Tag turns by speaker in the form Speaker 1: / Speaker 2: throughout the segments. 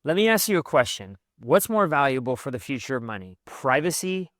Speaker 1: Let me ask you a question. What's more valuable for the future of money, privacy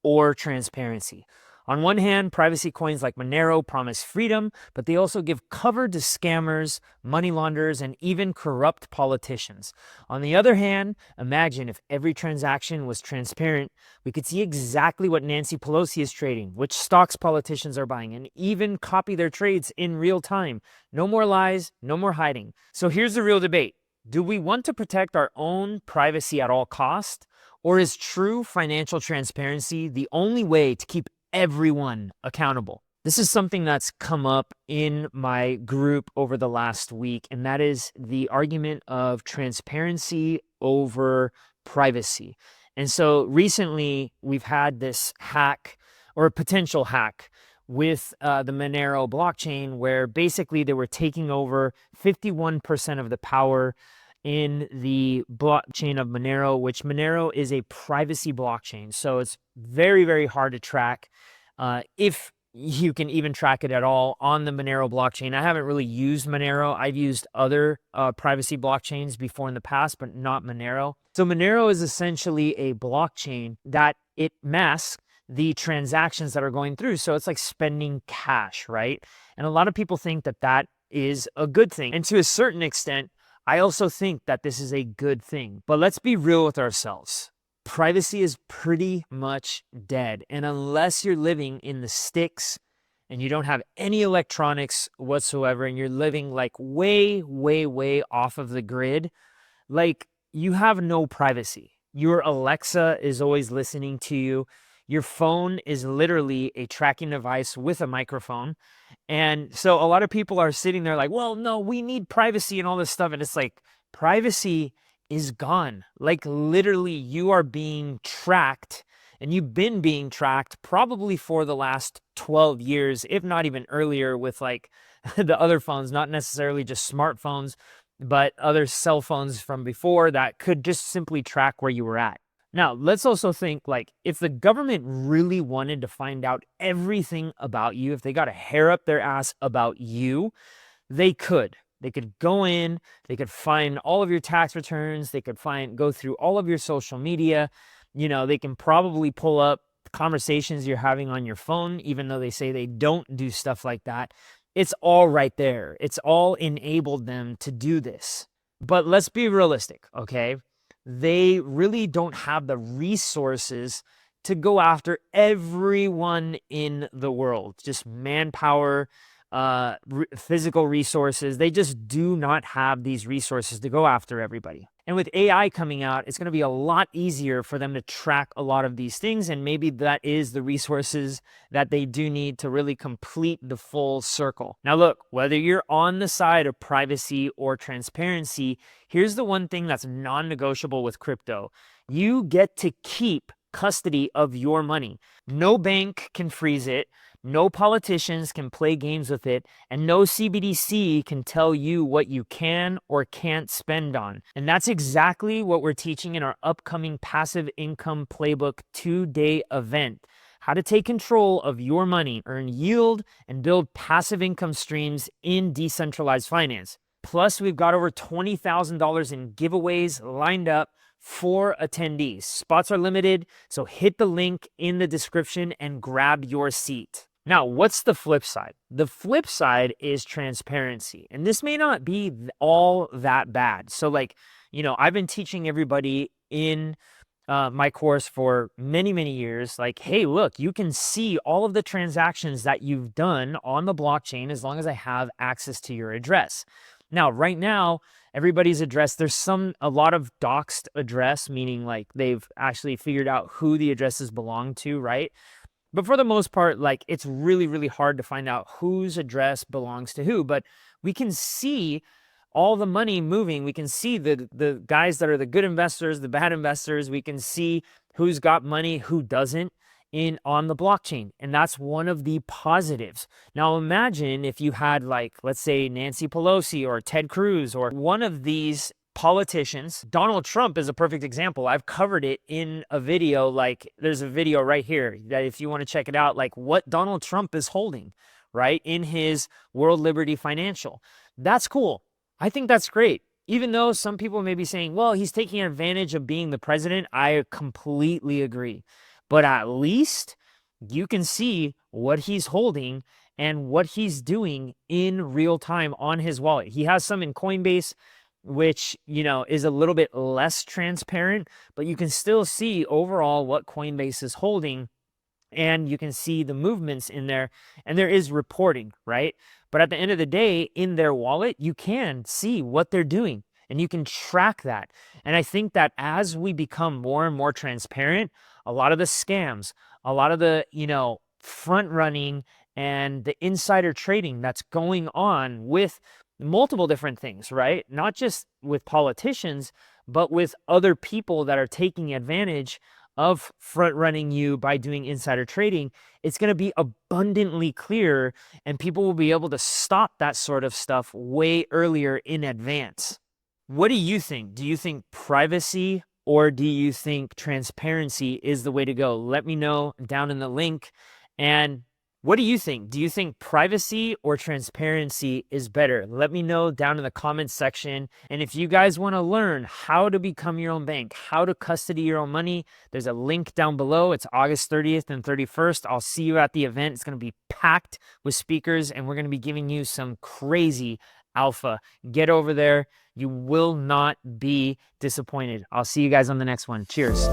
Speaker 1: or transparency? On one hand, privacy coins like Monero promise freedom, but they also give cover to scammers, money launderers, and even corrupt politicians. On the other hand, imagine if every transaction was transparent, we could see exactly what Nancy Pelosi is trading, which stocks politicians are buying, and even copy their trades in real time. No more lies, no more hiding. So here's the real debate. Do we want to protect our own privacy at all cost? Or is true financial transparency the only way to keep everyone accountable? This is something that's come up in my group over the last week, and that is the argument of transparency over privacy. And so recently we've had this hack or a potential hack with the Monero blockchain, where basically they were taking over 51% of the power in the blockchain of Monero, which Monero is a privacy blockchain. So it's very, very hard to track if you can even track it at all on the Monero blockchain. I haven't really used Monero. I've used other privacy blockchains before in the past, but not Monero. So Monero is essentially a blockchain that it masks the transactions that are going through. So it's like spending cash, right? And a lot of people think that that is a good thing. And to a certain extent, I also think that this is a good thing. But let's be real with ourselves. Privacy is pretty much dead. And unless you're living in the sticks and you don't have any electronics whatsoever, and you're living like way, way, way off of the grid, like you have no privacy. Your Alexa is always listening to you. Your phone is literally a tracking device with a microphone. And so a lot of people are sitting there like, well, no, we need privacy and all this stuff. And it's like, privacy is gone. Like literally you are being tracked, and you've been being tracked probably for the last 12 years, if not even earlier, with like the other phones, not necessarily just smartphones, but other cell phones from before that could just simply track where you were at. Now, let's also think, like, if the government really wanted to find out everything about you, if they got a hair up their ass about you, they could. They could go in, they could find all of your tax returns, they could go through all of your social media. You know, they can probably pull up conversations you're having on your phone, even though they say they don't do stuff like that. It's all right there. It's all enabled them to do this. But let's be realistic, okay? They really don't have the resources to go after everyone in the world. Just manpower, physical resources. They just do not have these resources to go after everybody. And with AI coming out, it's going to be a lot easier for them to track a lot of these things. And maybe that is the resources that they do need to really complete the full circle. Now, look, whether you're on the side of privacy or transparency, here's the one thing that's non-negotiable with crypto. You get to keep custody of your money. No bank can freeze it. No politicians can play games with it, and no CBDC can tell you what you can or can't spend on. And that's exactly what we're teaching in our upcoming Passive Income Playbook 2-day event. How to take control of your money, earn yield, and build passive income streams in decentralized finance. Plus, we've got over $20,000 in giveaways lined up for attendees. Spots are limited, so hit the link in the description and grab your seat. Now, what's the flip side? The flip side is transparency. And this may not be all that bad. So like, you know, I've been teaching everybody in my course for many, many years, like, hey, look, you can see all of the transactions that you've done on the blockchain as long as I have access to your address. Now, right now, everybody's address, there's a lot of doxed address, meaning like they've actually figured out who the addresses belong to, right? But for the most part, like it's really, really hard to find out whose address belongs to who. But we can see all the money moving. We can see the guys that are the good investors, the bad investors. We can see who's got money, who doesn't on the blockchain. And that's one of the positives. Now imagine if you had like, let's say Nancy Pelosi or Ted Cruz or one of these politicians. Donald Trump is a perfect example. I've covered it in a video. Like there's a video right here that if you want to check it out, like what Donald Trump is holding, right, in his World Liberty Financial. That's cool. I think that's great. even though some people may be saying, well, he's taking advantage of being the president, I completely agree. But at least you can see what he's holding and what he's doing in real time on his wallet. He has some in Coinbase, which, is a little bit less transparent, but you can still see overall what Coinbase is holding, and you can see the movements in there, and there is reporting, right? But at the end of the day, in their wallet, you can see what they're doing and you can track that. And I think that as we become more and more transparent, a lot of the scams, a lot of the, front running and the insider trading that's going on with multiple different things, right? Not just with politicians, but with other people that are taking advantage of front running you by doing insider trading, it's going to be abundantly clear, and people will be able to stop that sort of stuff way earlier in advance. What do you think? Do you think privacy or do you think transparency is the way to go? Let me know down in the link. And what do you think? Do you think privacy or transparency is better? Let me know down in the comments section. And if you guys want to learn how to become your own bank, how to custody your own money, there's a link down below. It's August 30th and 31st. I'll see you at the event. It's going to be packed with speakers, and we're going to be giving you some crazy alpha. Get over there. You will not be disappointed. I'll see you guys on the next one. Cheers.